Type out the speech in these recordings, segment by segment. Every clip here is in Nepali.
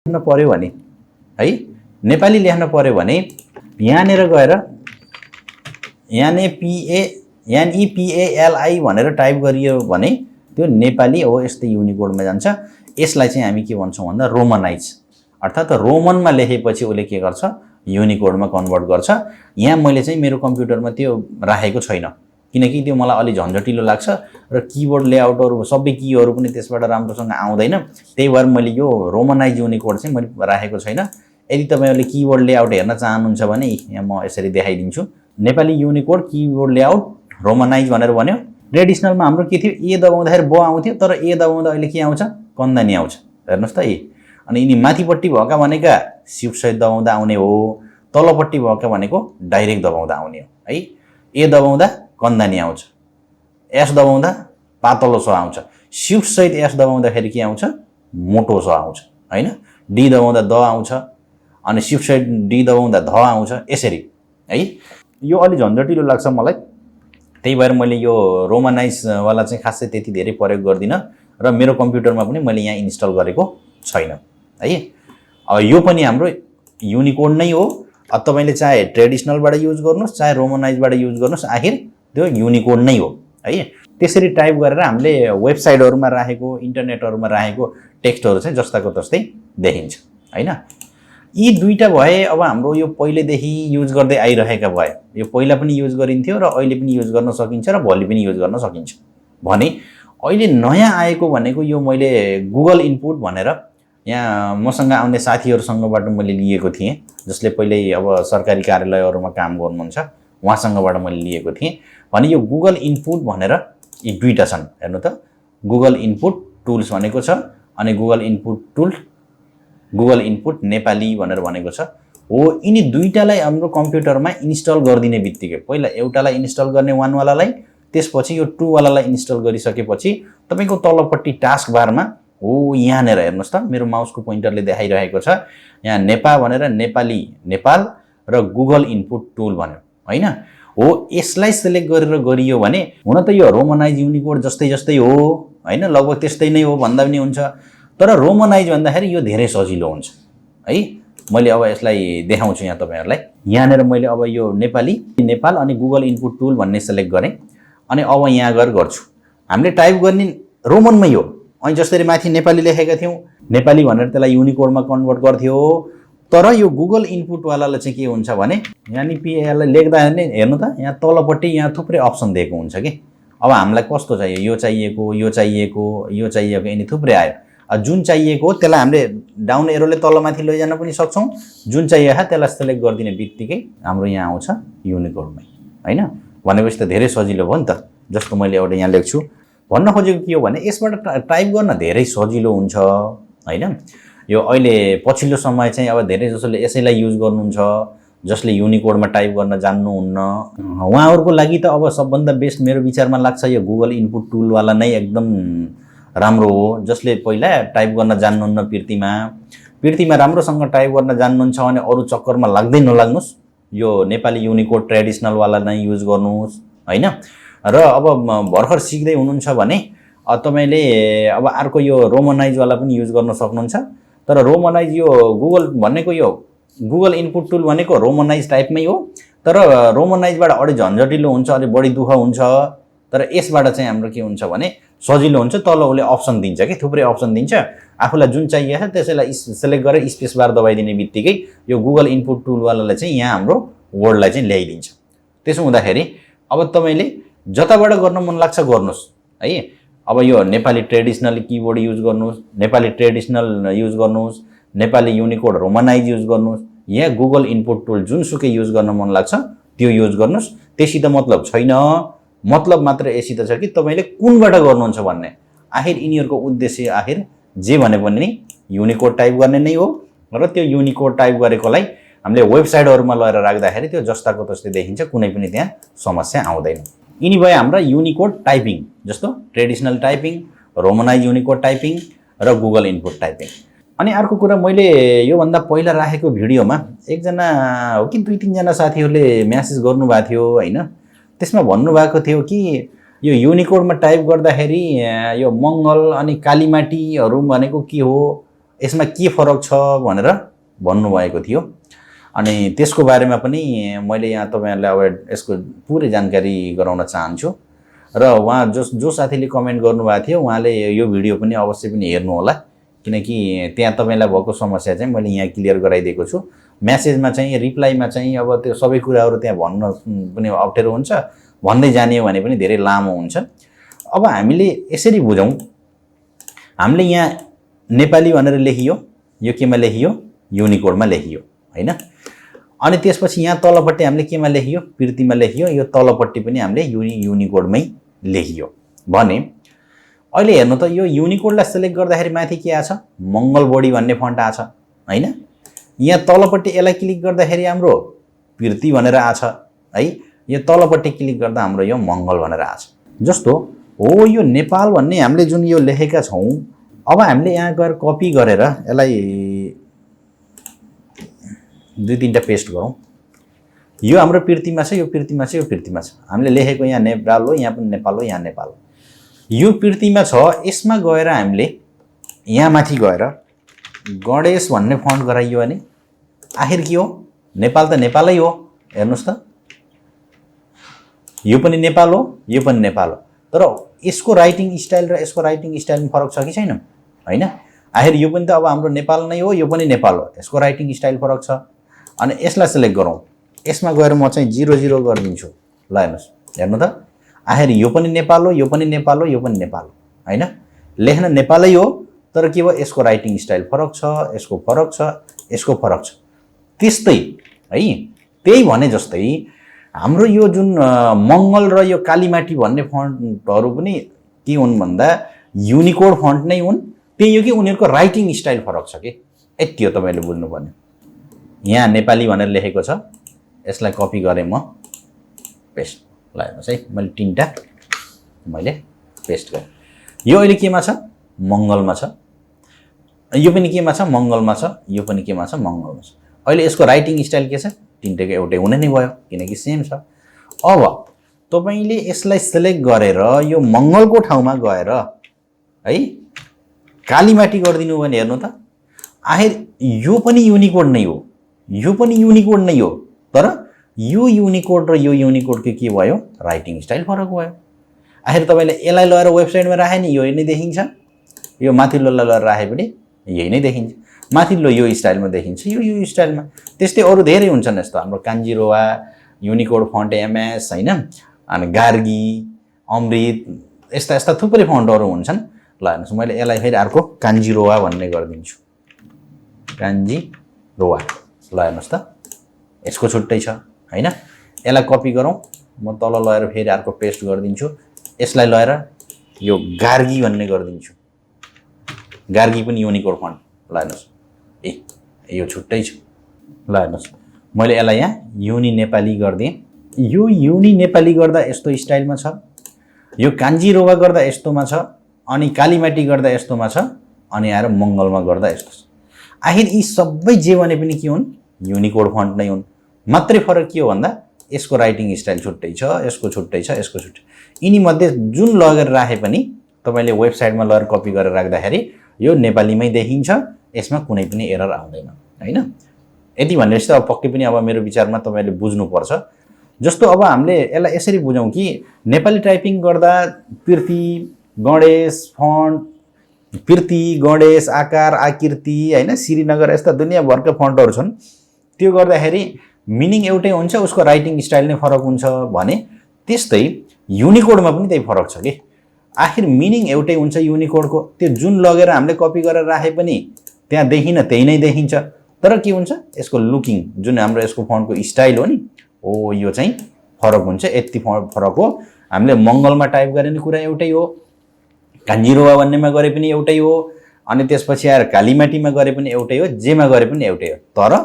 लेख्न पर्यो भने है नेपाली लेख्न पर्यो भने यहाँनेर गएर NEPALI भनेर टाइप गरियो भने त्यो नेपाली हो यस्तै युनिकोडमा जान्छ। यसलाई चाहिँ हामी के भन्छौँ भन्दा रोमनाइज अर्थात् रोमनमा लेखेपछि उसले के गर्छ युनिकोडमा कन्भर्ट गर्छ। यहाँ मैले चाहिँ मेरो कम्प्युटरमा त्यो राखेको छैन किनकि त्यो मलाई अलि झन्झटिलो लाग्छ र किबोर्ड लेआउटहरु सबै कीहरु पनि त्यसबाट राम्रोसँग आउँदैन। त्यही भएर मैले यो रोमनाइज युनिकोड चाहिँ मैले राखेको छैन। यदि तपाईहरुले किबोर्ड लेआउट हेर्न चाहनुहुन्छ भने यहाँ म यसरी देखाइदिन्छु। नेपाली युनिकोड किबोर्ड लेआउट रोमनाइज भनेर भन्यो। ट्रेडिसनलमा हाम्रो के थियो ए दबाउँदाखेरि ब आउँथ्यो तर ए दबाउँदा अहिले के आउँछ कन्दानी आउँछ। हेर्नुस् त ए अनि यिनी माथिपट्टि भएका भनेका शिफ्ट सहित दबाउँदा आउने हो। तलपट्टि भएका भनेको डाइरेक्ट दबाउँदा आउने हो है। ए दबाउँदा कन्दानी आउँछ। एस दबाउँदा पातलो स आउँछ। शिफ्ट सहित एस दबाउँदाखेरि के आउँछ मोटो स आउँछ हैन। डी दबाउँदा द आउँछ अनि शिफ्ट सहित डी दबाउँदा ध आउँछ यसरी है। यो अलि झन्झटिलो लाग्छ मलाई। त्यही भएर मैले यो रोमनाइज वाला चाहिँ खासै त्यति धेरै प्रयोग गर्दिन र मेरो कम्प्युटरमा पनि मैले यहाँ इन्स्टल गरेको छैन है। यो पनि हाम्रो युनिकोड नै हो। तपाईले चाहे ट्रेडिसनलबाट युज गर्नुस् चाहे रोमनाइजबाट युज गर्नुस् आखिर त्यो युनिकोड नै हो है। त्यसरी टाइप गरेर हामीले वेबसाइटहरुमा राखेको इन्टरनेटहरुमा राखेको टेक्स्टहरु चाहिँ जस्ताको तस्तै देखिन्छ हैन। यी दुईटा भए अब हाम्रो यो पहिलेदेखि युज गर्दै आइरहेका भए यो पहिला पनि युज गरिन्थ्यो र अहिले पनि युज गर्न सकिन्छ र भोलि पनि युज गर्न सकिन्छ भने अहिले नयाँ आएको भनेको यो मैले गुगल इनपुट भनेर यहाँ मसँग आउने साथीहरुसँगबाट मैले लिएको थिएँ जसले पहिले अब सरकारी कार्यालयहरुमा काम गर्नुहुन्छ उहाँसँगबाट मैले लिएको थिएँ भने यो गुगल इनपुट भनेर यी दुईटा छन्। हेर्नु त गुगल इनपुट टुल्स भनेको छ अनि Google input tool Google input Nepali भनेर भनेको छ हो। यिनी दुईटालाई हाम्रो कम्प्युटरमा इन्स्टल गर्दिने बित्तिकै पहिला एउटालाई इन्स्टल गर्ने वान वालालाई त्यसपछि यो टु वालालाई इन्स्टल गरिसकेपछि तपाईको तलपट्टि टास्क बारमा हो यहाँनेर हेर्नुस् त मेरो माउसको पोइन्टरले देखाइरहेको छ यहाँ नेपा भनेर नेपाली नेपाल र गुगल इनपुट टुल भन्यो हैन हो। यसलाई सिलेक्ट गरेर गरियो भने हुन त यो रोमनाइज युनिकोड जस्तै जस्तै हो हैन लगभग त्यस्तै नै हो भन्दा पनि हुन्छ तर रोमनाइज भन्दाखेरि यो धेरै सजिलो हुन्छ है। मैले अब यसलाई देखाउँछु यहाँ तपाईहरुलाई। यहाँनेर मैले अब यो नेपाली नेपाल अनि गुगल इनपुट टुल भन्ने सिलेक्ट गरे अनि अब यहाँ गएर गर्छु। हामीले टाइप गर्ने रोमनमै हो। अनि जसरी माथि नेपाली लेखेका थियौ नेपाली भनेर त्यसलाई युनिकोडमा कन्भर्ट गर्थ्यो तर यो गुगल इनपुट वालाले चाहिँ के हुन्छ भने यानी पीएललाई लेख्दा हेर्नु त यहाँ तलपट्टि यहाँ थुप्रै अप्सन दिएको हुन्छ के। अब हामीलाई कस्तो चाहियो यो चाहिएको यो चाहिएको यो चाहिएको यिनी थुप्रै आयो। जुन चाहिएको त्यसलाई हामीले डाउन एरोले तलमाथि लैजान पनि सक्छौं। जुन चाहिएको त्यसलाई सिलेक्ट गर्दिने बित्तिकै हाम्रो यहाँ आउँछ युनिकोडमै हैन। भनेपछि त धेरै सजिलो भयो नि त। जस्तो मैले एउटा यहाँ लेख्छु भन्न खोजेको के हो भने यसबाट टाइप गर्न धेरै सजिलो हुन्छ हैन। यो अहिले पछिल्लो समय चाहिँ अब धेरै जसोले यसैलाई युज गर्नुहुन्छ जसले युनिकोडमा टाइप गर्न जान्नुहुन्न उहाँहरुको लागि त अब सबभन्दा बेस्ट मेरो विचारमा लाग्छ यो गुगल इनपुट टुल वाला नै एकदम राम्रो हो। जसले पहिला टाइप गर्न जान्नुहुन्न पिर्तीमा राम्रोसँग टाइप गर्न जान्नुहुन्छ भने अरु चक्करमा लाग्दै नलाग्नुस् यो नेपाली युनिकोड ट्रेडिसनल वाला नै युज गर्नुस् हैन। र अब भर्खर सिक्दै हुनुहुन्छ भने तपाईले अब अर्को यो रोमनाइज वाला पनि युज गर्न सक्नुहुन्छ तर रोमनाइज यो गुगल भनेको यो गुगल इनपुट टुल भनेको रोमनाइज टाइपमै हो तर रोमनाइजबाट अलि झन्झटिलो हुन्छ अलि बढी दुःख हुन्छ तर यसबाट चाहिँ हाम्रो के हुन्छ भने सजिलो हुन्छ। तल उले अप्सन दिन्छ के थुप्रै अप्सन दिन्छ आफुलाई जुन चाहिएको छ त्यसैलाई सिलेक्ट गरेर स्पेस बार दबाइदिने बित्तिकै यो गुगल इनपुट टुल वालाले चाहिँ यहाँ हाम्रो वर्डलाई चाहिँ ल्याइदिन्छ। त्यसो हुँदाखेरि अब तपाईले जताबाट गर्न मन लाग्छ गर्नुस् है। अब यो नेपाली ट्रेडिसनल किबोर्ड युज गर्नुस् नेपाली ट्रेडिसनल युज गर्नुस् नेपाली युनिकोड रोमनाइज युज गर्नुस् यहाँ गुगल इनपुट टुल जुनसुकै युज गर्न मन लाग्छ त्यो युज गर्नुस्। त्यसैत मतलब छैन मतलब मात्र यसित छ कि तपाईले कुनबाट गर्नुहुन्छ भन्ने। आखिर यिनीहरुको उद्देश्य आखिर जे भने पनि युनिकोड टाइप गर्ने नै हो र त्यो युनिकोड टाइप गरेकोलाई हामीले वेबसाइटहरुमा लगेर राख्दाखेरि त्यो जस्ताको तस्तै देखिन्छ कुनै पनि त्यहाँ समस्या आउँदैन। यिनी भए हाम्रा युनिकोड टाइपिङ जस्तो ट्रेडिसनल टाइपिङ रोमनाइज युनिकोड टाइपिङ र गुगल इनपुट टाइपिङ। अनि अर्को कुरा मैले यो भन्दा पहिला राखेको भिडियोमा एकजना हो कि दुई तीन जना साथीहरुले मेसेज गर्नुभएको थियो हैन। त्यसमा भन्नुभएको थियो कि यो युनिकोडमा टाइप गर्दाखेरि यो मंगल अनि कालीमाटीहरु भनेको के हो यसमा के फरक छ भनेर भन्नुभएको थियो। अनि त्यसको बारेमा पनि मैले यहाँ तपाईहरुलाई अब यसको पुरै जानकारी गराउन चाहन्छु र उहाँ जो साथीले कमेन्ट गर्नुभएको थियो उहाँले यो भिडियो पनि अवश्य पनि हेर्नु होला, किनकि त्यहाँ तपाईलाई भएको समस्या चाहिँ मैले यहाँ क्लियर गराइदिएको छु। मेसेजमा चाहिँ रिप्लाईमा चाहिँ अब त्यो सबै कुराहरु त्यहाँ भन्न पनि अप्ठ्यारो हुन्छ, भन्दै जाने हो भने पनि धेरै लामो हुन्छ। अब हामीले यसरी बुझौं, हामीले यहाँ नेपाली भनेर लेखियो, यो केमा लेखियो, युनिकोडमा लेखियो हैन। अनि त्यसपछि यहाँ तलपट्टि हामीले केमा लेखियो, पिर्तीमा लेखियो, यो तलपट्टि पनि हामीले युनिकोडमै लेखियो भने अहिले हेर्नु त यो युनिकोडलाई सिलेक्ट गर्दाखेरि माथि के आछ, मंगल बडी भन्ने फन्ट आछ हैन। यहाँ तलपट्टि यसलाई क्लिक गर्दाखेरि हाम्रो पिर्ती भनेर आछ है, यो तलपट्टि क्लिक गर्दा हाम्रो यो मंगल भनेर आछ। जस्तो हो यो नेपाल भन्ने हामीले जुन यो लेखेका छौं, अब हामीले यहाँ गएर कपी गरेर यसलाई दुई तीनटा पेस्ट गरौँ। यो हाम्रो पिर्तीमा छ, यो पिर्तीमा छ, यो पिर्तीमा छ। हामीले लेखेको यहाँ नेपाल हो, यहाँ पनि नेपाल हो, यहाँ नेपाल हो। यो पिर्तीमा छ, यसमा गएर हामीले यहाँ माथि गएर गणेश भन्ने फन्ट गराइयो भने आखिर के हो, नेपाल त नेपालै हो। हेर्नुस् त, यो पनि नेपाल हो, यो पनि नेपाल हो, तर यसको राइटिङ स्टाइल र यसको राइटिङ स्टाइलमा फरक छ कि छैन हैन। आखिर यो पनि त अब हाम्रो नेपाल नै हो, यो पनि नेपाल हो, यसको राइटिङ स्टाइल फरक छ। अनि यसलाई सिलेक्ट गरौँ, यसमा गएर म चाहिँ 00 गरिदिन्छु। ल हेर्नुस्, हेर्नु त, आखिर यो पनि नेपाल हो, यो पनि नेपाल हो, यो पनि नेपाल हो हैन। लेख्न नेपालै हो, तर के हो, यसको राइटिङ स्टाइल फरक छ, यसको फरक छ, यसको फरक छ। त्यस्तै है, त्यही भने जस्तै हाम्रो यो जुन मंगल र यो कालीमाटी भन्ने फन्टहरु पनि के हुन् भन्दा युनिकोड फन्ट नै हुन्। त्यही हो कि उनीहरुको राइटिङ स्टाइल फरक छ के, यति हो तपाईले बुझ्नु पर्ने। यहाँ नेपाली भनेर लेखेको छ, यसलाई कपी गरे म, पेस्ट। ल हेर्नुस् है, मैले तीनटा मैले पेस्ट गरे। यो अहिले केमा छ, मंगलमा छ। यो पनि केमा छ, मंगलमा छ। यो पनि केमा छ, मंगलमा छ। अहिले यसको राइटिङ स्टाइल के छ, तीनटैको एउटै हुने नै भयो, किनकि सेम छ। अब तपाईले यसलाई सिलेक्ट गरेर यो मंगलको ठाउँमा गएर है कालीमाटी गरिदिनु भने हेर्नु त, आखिर यो पनि युनिकोड नै हो, यो पनि युनिकोड नै हो, तर यो युनिकोड र यो युनिकोडको के भयो, राइटिङ स्टाइल फरक भयो। आखिर तपाईले यसलाई लगेर वेबसाइटमा राखे नि यही नै देखिन्छ, यो माथिल्लोलाई लगेर राखे पनि यही नै देखिन्छ। माथिल्लो यो स्टाइलमा देखिन्छ, यो स्टाइलमा। त्यस्तै अरु धेरै हुन्छन् यस्तो, हाम्रो कान्जिरोवा, युनिकोड फन्ट एमएस हैन, अनि गार्गी, अमृत, यस्ता यस्ता थुप्रै फन्टहरु हुन्छन्। ल हेर्नुस्, मैले यसलाई फेरि अर्को कान्जिरोवा भन्ने गरिदिन्छु, कान्जिरोवा। ल हेर्नुस् त, यसको छुट्टै छ हैन। यसलाई कपी गरौँ, म तल लगेर फेरि अर्को पेस्ट गरिदिन्छु। यसलाई लगेर यो गार्गी भन्ने गरिदिन्छु, गार्गी पनि युनिकोड फन्ट। ल हेर्नुस्, यो छुट्टै छ। ल हेर्नुस्, मैले यसलाई यहाँ युनि नेपाली गर्दिएँ। यो युनि नेपाली गर्दा यस्तो स्टाइलमा छ, यो कान्जिरोवा गर्दा यस्तोमा छ, अनि कालीमाटी गर्दा यस्तोमा छ, अनि आएर मंगलमा गर्दा यस्तो छ। आखिर यी सबै जे भने पनि के हुन्, युनिकोड फन्ट नै हुन्। मात्रै फरक के हो भन्दा यसको राइटिङ स्टाइल छुट्टै छ, यसको छुट्टै छ, यसको छुट्टै। यिनी मध्ये जुन लगेर राखे पनि तपाईले वेबसाइटमा लगेर कपी गरेर राख्दाखेरि यो नेपालीमै देखिन्छ, यसमा कुनै पनि एरर आउँदैन हैन। यति भनेपछि त अब पक्कै पनि अब मेरो विचारमा तपाईले बुझ्नु पर्छ। जस्तो अब हामीले यसलाई यसरी बुझौं कि नेपाली टाइपिङ गर्दा पिर्ती, गणेश फन्ट, पिर्ती, गणेश, आकार, आकृति हैन, श्रीनगर, यस्ता दुनियाभरका फन्टहरु छन्। त्यो गर्दाखेरि मिनिङ एउटै हुन्छ, उसको राइटिङ स्टाइल नै फरक हुन्छ भने त्यस्तै युनिकोडमा पनि त्यही फरक छ के। आखिर मिनिङ एउटै हुन्छ युनिकोडको, त्यो जुन लगेर हामीले कपी गरेर राखे पनि त्यहाँ देखिन त्यही नै देखिन्छ, तर के हुन्छ, यसको लुकिङ जुन हाम्रो यसको फन्टको स्टाइल हो नि, ओ यो चाहिँ फरक हुन्छ। यति फरक हो। हामीले मंगलमा टाइप गरे नि कुरा एउटै हो, कान्जिरोवा भन्नेमा गरे पनि एउटै हो, अनि त्यसपछि आएर कालीमाटीमा गरे पनि एउटै हो, जेमा गरे पनि एउटै हो। तर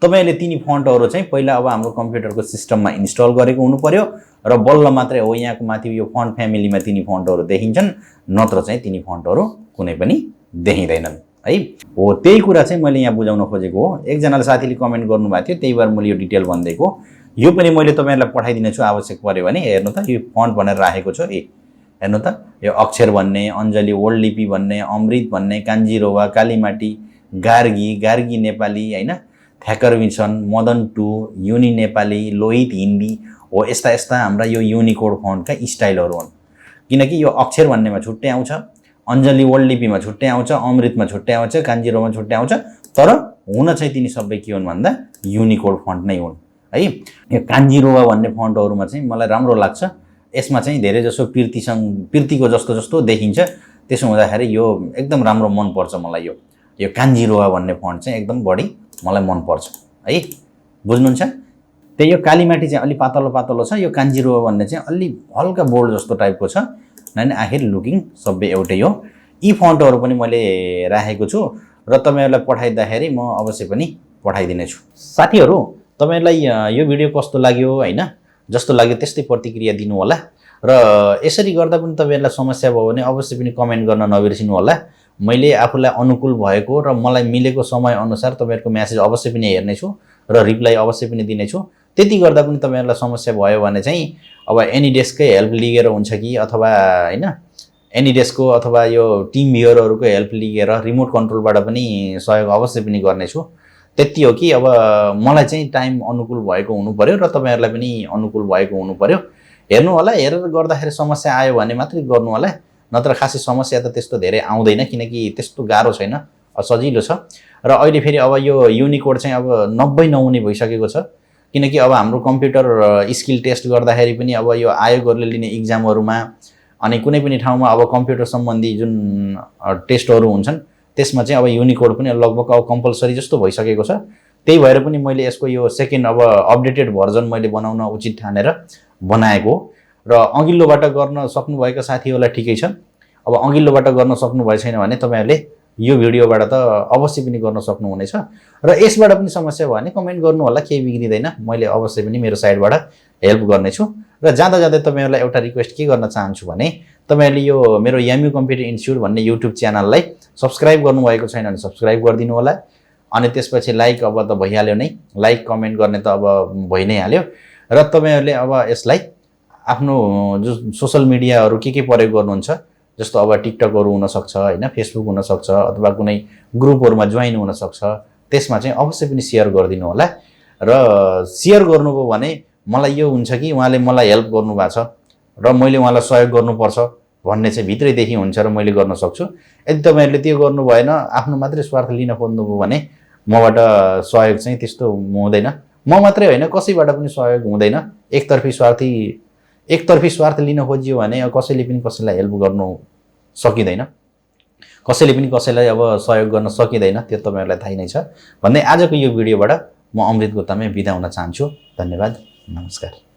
तपाईले तिनी फन्टहरु चाहिँ पहिला अब हाम्रो कम्प्युटरको सिस्टममा इन्स्टल गरेको हुनु पर्यो र बल्ल मात्रै हो यहाँको माथि यो फन्ट फ्यामिलीमा तिनी फन्टहरु देखिन्छन्, नत्र चाहिँ तिनी फन्टहरु कुनै पनि देखिँदैनन् है। हो त्यही कुरा चाहिँ मैले यहाँ बुझाउन खोजेको हो। एकजनाले साथीले कमेन्ट गर्नुभएको थियो, त्यही भएर मैले यो डिटेल भन्दैको। यो पनि मैले तपाईहरुलाई पठाइदिने छु, आवश्यक पर्यो भने। हेर्नु त, यो फन्ट भनेर राखेको छु। हेर्नु त, यो अक्षर भन्ने, अञ्जली ओल्ड लिपि भन्ने, अमृत भन्ने, कान्जिरोवा, कालीमाटी, गार्गी नेपाली हैन, थ्याकरविसन, मदन 2, युनि नेपाली, लोहित हिन्दी हो यस्ता यस्ता हाम्रा यो युनिकोड फन्टका स्टाइलहरू हुन्। किनकि यो अक्षर भन्नेमा छुट्टै आउँछ, अञ्जली वर्ल्ड लिपिमा छुट्टै आउँछ, अमृतमा छुट्टै आउँछ, कान्जिरोमा छुट्टै आउँछ, तर हुन चाहिँ तिनी सबै के हुन् भन्दा युनिकोड फन्ट नै हुन् है। यो कान्जिरोवा भन्ने फन्टहरुमा चाहिँ मलाई राम्रो लाग्छ। यसमा चाहिँ धेरै जसो प्रीतिको जस्तो जस्तो देखिन्छ। त्यसो हुँदाखेरि यो एकदम राम्रो मन पर्छ मलाई। यो कान्जिरोवा भन्ने फन्ट चाहिँ एकदम बढी मलाई मन पर्छ है। बुझ्नुहुन्छ? त्यही यो कालीमाटी चाहिँ अलि पातलो पातलो छ, यो कान्जिरोवा भन्ने चाहिँ अलि हल्का बोल्ड जस्तो टाइपको छ। नानी आखिर लुकिङ सबै एउटै हो। यी फन्टहरु पनि मैले राखेको छु र तपाईहरुलाई पठाइदाखेरि म अवश्य पनि पठाइदिने छु। साथीहरु, तपाईहरुलाई यो भिडियो कस्तो लाग्यो हैन, जस्तो लाग्यो त्यस्तै प्रतिक्रिया दिनु होला र यसरी गर्दा पनि तपाईहरुलाई समस्या भयो भने अवश्य पनि कमेन्ट गर्न नबिर्सिनु होला। मैले आफूलाई अनुकूल भएको र मलाई मिलेको समय अनुसार तपाईहरुको मेसेज अवश्य पनि हेर्ने छु र रिप्लाई अवश्य पनि दिने छु। त्यति गर्दा पनि तपाईहरुलाई समस्या भयो भने चाहिँ अब एनीडेस्ककै हेल्प लिएर हुन्छ कि अथवा हैन, एनीडेस्कको अथवा यो टिम भ्युअरहरुको हेल्प लिएर रिमोट कन्ट्रोलबाट पनि सहयोग अवश्य पनि गर्ने छु। त्यति हो कि अब मलाई चाहिँ टाइम अनुकूल भएको हुनु पर्यो र तपाईहरुलाई पनि अनुकूल भएको हुनु पर्यो। हेर्नु होला, हेरेर गर्दाखेरि समस्या आयो भने मात्रै गर्नु होला, नत्र खासै समस्या त त्यस्तो धेरै आउँदैन किनकि त्यस्तो गाह्रो छैन, सजिलो छ। र अहिले फेरि अब यो युनिकोड चाहिँ अब 90 नहुने भइसकेको छ किनकि अब हाम्रो कम्प्युटर स्किल टेस्ट गर्दाखेरि पनि अब यो आयोगहरुले लिने एक्जामहरुमा अनि कुनै पनि ठाउँमा अब कम्प्युटर सम्बन्धी जुन टेस्टहरु हुन्छन् त्यसमा चाहिँ अब युनिकोड पनि लगभग अब कम्पल्सरी जस्तो भइसकेको छ। त्यही भएर पनि मैले यसको यो सेकेन्ड अब अपडेटेड भर्जन मैले बनाउन उचित ठानेर बनाएको र अघिल्लोबाट गर्न सक्नुभएका साथीहरुलाई ठिकै छ। अब अघिल्लोबाट गर्न सक्नु भए छैन भने तपाईहरुले यो भिडियोबाट त अवश्य पनि गर्न सक्नुहुनेछ र यसबाट पनि समस्या भयो भने कमेन्ट गर्नु होला, केही बिग्रिदैन। मैले अवश्य पनि मेरो साइडबाट हेल्प गर्ने छु। र जाँदा जाँदै तपाईहरुलाई एउटा रिक्वेस्ट के गर्न चाहन्छु भने तपाईहरुले यो मेरो एमयू कम्प्युटर इन्स्टिट्युट भन्ने युट्युब च्यानललाई सब्स्क्राइब गर्नुभएको छैन भने सब्स्क्राइब गरिदिनु होला। अनि त्यसपछि लाइक अब त भइहाल्यो नै, लाइक कमेन्ट गर्ने त अब भइ नै हाल्यो र तपाईहरुले अब यसलाई आफ्नो जो सोशल मिडियाहरु के प्रयोग गर्नुहुन्छ जस्तो अब टिकटकहरु हुन सक्छ हैन, फेसबुक हुन सक्छ अथवा कुनै ग्रुपहरुमा जोइन हुन सक्छ, त्यसमा चाहिँ अवश्य पनि शेयर गरिदिनु होला। र शेयर गर्नुभयो भने मलाई यो हुन्छ कि उहाँले मलाई हेल्प गर्नु भएको छ र मैले उहाँलाई सहयोग गर्नुपर्छ भन्ने चाहिँ भित्रैदेखि हुन्छ र मैले गर्न सक्छु। यदि तपाईहरुले त्यो गर्नु भएन, आफ्नो मात्रै स्वार्थ लिन खोज्नुभयो भने मबाट सहयोग चाहिँ त्यस्तो हुँदैन। म मात्रै हैन, कसैबाट पनि सहयोग हुँदैन। एकतर्फी स्वार्थ लिन खोजियो भने कसैले पनि कसैलाई हेल्प गर्नु सकिदैन, कसैले पनि कसैलाई अब सहयोग गर्न सकिदैन, त्यो तपाईहरुलाई थाहै नै छ भन्दै आजको यो भिडियोबाट म अमृत गोतामे बिदा हुन चाहन्छु। धन्यवाद, नमस्कार।